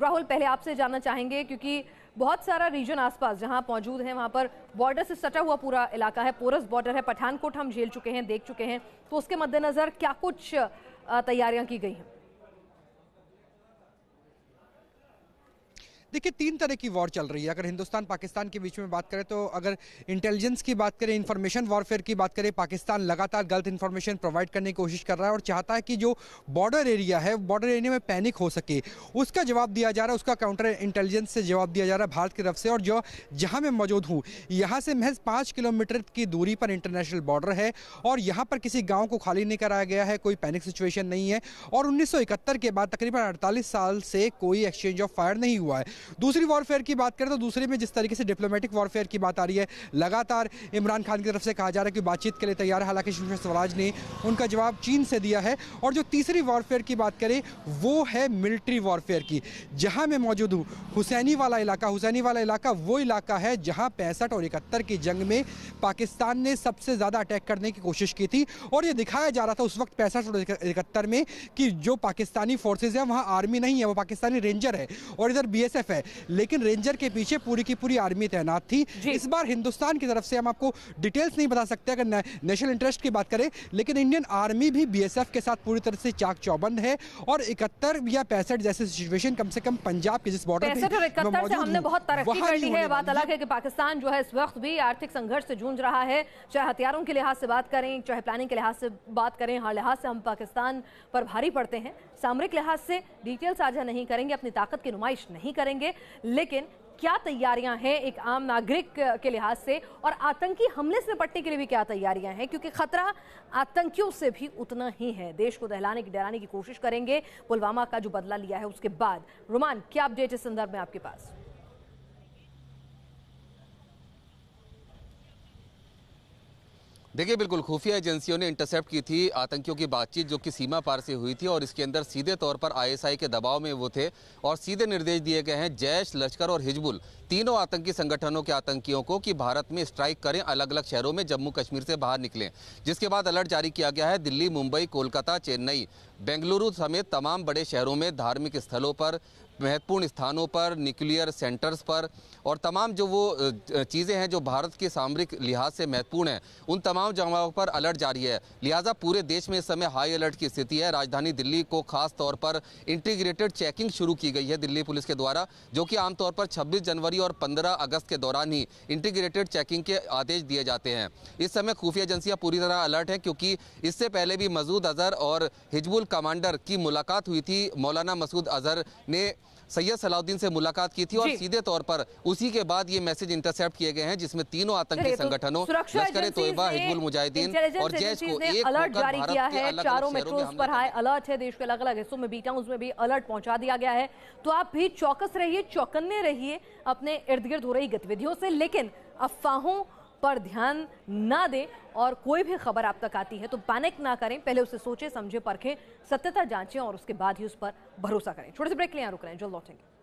राहुल, पहले आपसे जानना चाहेंगे क्योंकि बहुत सारा रीजन आसपास जहां आप मौजूद हैं वहां पर बॉर्डर से सटा हुआ पूरा इलाका है, पोरस बॉर्डर है, पठानकोट हम झेल चुके हैं, देख चुके हैं, तो उसके मद्देनजर क्या कुछ तैयारियां की गई हैं? देखिए, 3 तरह की वॉर चल रही है। अगर हिंदुस्तान पाकिस्तान के बीच में बात करें तो अगर इंटेलिजेंस की बात करें, इंफॉर्मेशन वॉरफेयर की बात करें, पाकिस्तान लगातार गलत इंफॉर्मेशन प्रोवाइड करने की कोशिश कर रहा है और चाहता है कि जो बॉर्डर एरिया है, बॉर्डर एरिया में पैनिक हो सके, उसका जवाब दिया जा रहा है, उसका काउंटर इंटेलिजेंस से जवाब दिया जा रहा है भारत की तरफ से। और जो जहाँ मैं मौजूद हूँ, यहाँ से महज 5 किलोमीटर की दूरी पर इंटरनेशनल बॉर्डर है और यहाँ पर किसी गाँव को खाली नहीं कराया गया है, कोई पैनिक सिचुएशन नहीं है और 1971 के बाद तकरीबन 48 साल से कोई एक्सचेंज ऑफ फायर नहीं हुआ है। दूसरी वॉरफेयर की बात करें तो दूसरे में जिस तरीके से डिप्लोमेटिक वॉरफेयर की बात आ रही है, लगातार इमरान खान की तरफ से कहा जा रहा है कि बातचीत के लिए तैयार है, हालांकि सुषमा स्वराज ने उनका जवाब चीन से दिया है। और जो तीसरी वॉरफेयर की बात करें वो है मिलिट्री वॉरफेयर की, जहां मैं मौजूद हूं, हुसैनी वाला इलाका वो इलाका है जहां 65 और 71 की जंग में पाकिस्तान ने सबसे ज्यादा अटैक करने की कोशिश की थी और ये दिखाया जा रहा था उस वक्त 65 और 71 में कि जो पाकिस्तानी फोर्सेज है वहां आर्मी नहीं है, वो पाकिस्तानी रेंजर है और इधर बीएसएफ है, लेकिन रेंजर के पीछे पूरी की पूरी आर्मी तैनात थी। इस बार हिंदुस्तान की तरफ से हम आपको डिटेल्स नहीं बता सकते अगर नेशनल इंटरेस्ट की बात करें, लेकिन इंडियन आर्मी भी बीएसएफ के साथ पूरी तरह से चाक चौबंद है और 71 या 65 जैसे सिचुएशन कम से कम पंजाब के जिस बॉर्डर पे 71 से हमने बहुत तरक्की कर ली है। बात अलग है कि पाकिस्तान जो है इस वक्त भी आर्थिक संघर्ष से जूझ रहा है, चाहे हथियारों के लिहाज से बात करें, चाहे प्लानिंग के लिहाज से बात करें, हर लिहाज से हम पाकिस्तान पर भारी पड़ते हैं। सामरिक लिहाज से डिटेल साझा नहीं करेंगे, अपनी ताकत की नुमाइश नहीं करेंगे, लेकिन क्या तैयारियां हैं एक आम नागरिक के लिहाज से और आतंकी हमले से निपटने के लिए भी क्या तैयारियां हैं, क्योंकि खतरा आतंकियों से भी उतना ही है। देश को डराने की कोशिश करेंगे पुलवामा का जो बदला लिया है उसके बाद। रोमान, क्या अपडेट इस संदर्भ में आपके पास? देखिए, बिल्कुल खुफिया एजेंसियों ने इंटरसेप्ट की थी आतंकियों की बातचीत जो कि सीमा पार से हुई थी और इसके अंदर सीधे तौर पर आईएसआई के दबाव में वो थे और सीधे निर्देश दिए गए हैं जैश, लश्कर और हिजबुल तीनों आतंकी संगठनों के आतंकियों को कि भारत में स्ट्राइक करें, अलग अलग शहरों में जम्मू कश्मीर से बाहर निकलें। जिसके बाद अलर्ट जारी किया गया है दिल्ली, मुंबई, कोलकाता, चेन्नई, बेंगलुरु समेत तमाम बड़े शहरों में, धार्मिक स्थलों पर, महत्वपूर्ण स्थानों पर, न्यूक्लियर सेंटर्स पर और तमाम जो वो चीज़ें हैं जो भारत के सामरिक लिहाज से महत्वपूर्ण हैं, उन तमाम जगहों पर अलर्ट जारी है। लिहाजा पूरे देश में इस समय हाई अलर्ट की स्थिति है। राजधानी दिल्ली को खास तौर पर इंटीग्रेटेड चेकिंग शुरू की गई है दिल्ली पुलिस के द्वारा, जो कि आमतौर पर 26 जनवरी और 15 अगस्त के दौरान ही इंटीग्रेटेड चेकिंग के आदेश दिए जाते हैं। इस समय खुफिया एजेंसियां पूरी तरह अलर्ट है क्योंकि इससे पहले भी मसूद अजहर और हिजबुल कमांडर की मुलाकात हुई थी। मौलाना मसूद अजहर ने सैयद सलाउद्दीन से मुलाकात की थी और सीधे तौर पर उसी के बाद ये मैसेज इंटरसेप्ट किए गए हैं जिसमें तीनों आतंकी संगठनों लश्कर-ए-तोयबा, हिजबुल मुजाहिदीन और जैश को एक अलर्ट जारी किया है। चारों मेट्रोज पर हाई अलर्ट है। देश के अलग अलग हिस्सों में, बी टाउन्स में भी अलर्ट पहुंचा दिया गया है। तो आप भी चौकस रहिए, चौकन्ने रहिए अपने इर्द गिर्द हो रही गतिविधियों से, लेकिन अफवाहों पर ध्यान ना दें और कोई भी खबर आप तक आती है तो पैनिक ना करें, पहले उसे सोचें, समझें, परखें, सत्यता जांचें और उसके बाद ही उस पर भरोसा करें। छोटे से ब्रेक के लिए यहाँ रुक रहे हैं, जल्द लौटेंगे।